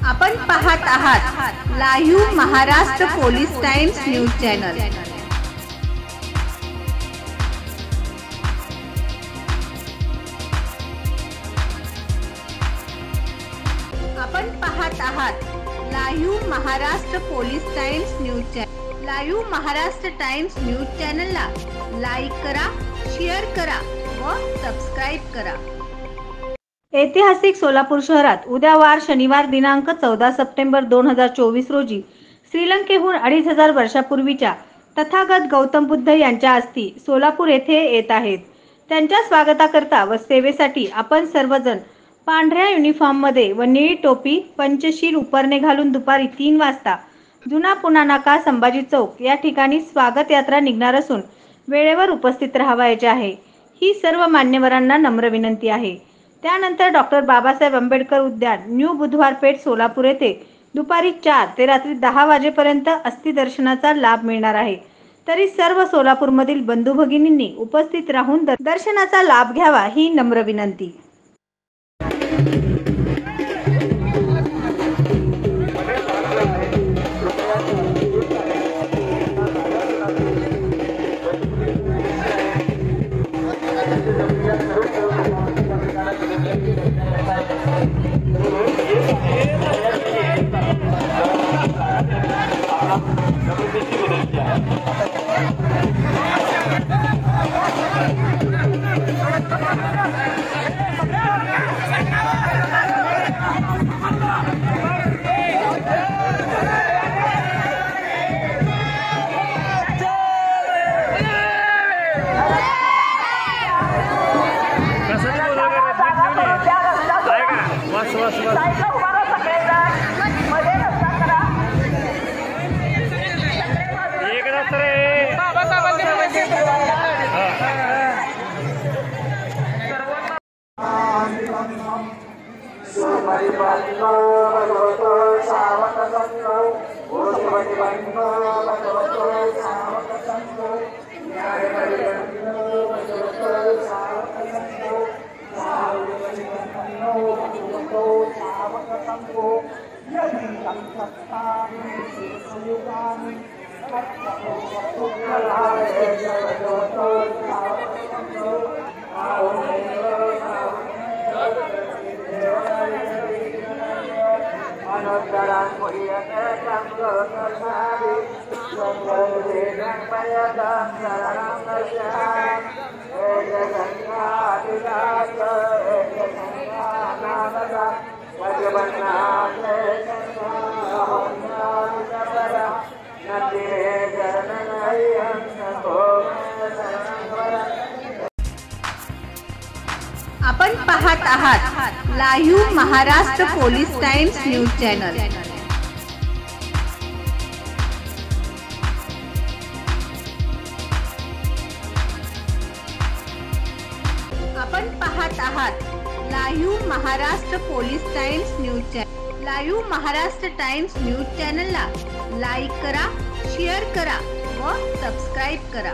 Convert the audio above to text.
आपण पाहत आहात live Maharashtra police times news channel. आपण पाहत आहात live Maharashtra police times news channel. Live Maharashtra times news चॅनलला लाईक करा, शेअर करा व सबस्क्राइब करा। ऐतिहासिक सोलापूर शहरात उद्या वार शनिवार दिनांक 14 सप्टेंबर 2024 रोजी श्रीलंकेहून 2500 वर्षापूर्वीच्या तथागत गौतम बुद्ध यांच्या अस्थी सोलापूर येथे येत आहेत। त्यांच्या स्वागताकरता व सेवेसाठी आपण सर्वजण पांढऱ्या युनिफॉर्ममध्ये व निळी टोपी पंचशील उपरणे घालून दुपारी 3 वाजता जुना पुणा नाका संभाजी चौक या ठिकाणी स्वागत यात्रा निघणार असून वेळेवर उपस्थित राहावयाचे आहे, ही सर्व मान्यवरांना नम्र विनंती आहे। त्यानंतर डॉक्टर बाबासाहेब आंबेडकर उद्यान न्यू बुधवार पेठ सोलापूर येथे दुपारी 4 ते रात्री 10 वाजेपर्यंत अस्थि दर्शनाचा लाभ मिळणार आहे। तरी सर्व सोलापूरमधील बंधू भगिनींनी उपस्थित राहून दर्शनाचा लाभ घ्यावा ही नम्र विनंती। आपण पाहत आहात live Maharashtra police times news channel. आपण पाहत आहात live Maharashtra police times news channel. Live Maharashtra times news चॅनलला लाईक करा, शेअर करा व सबस्क्राइब करा।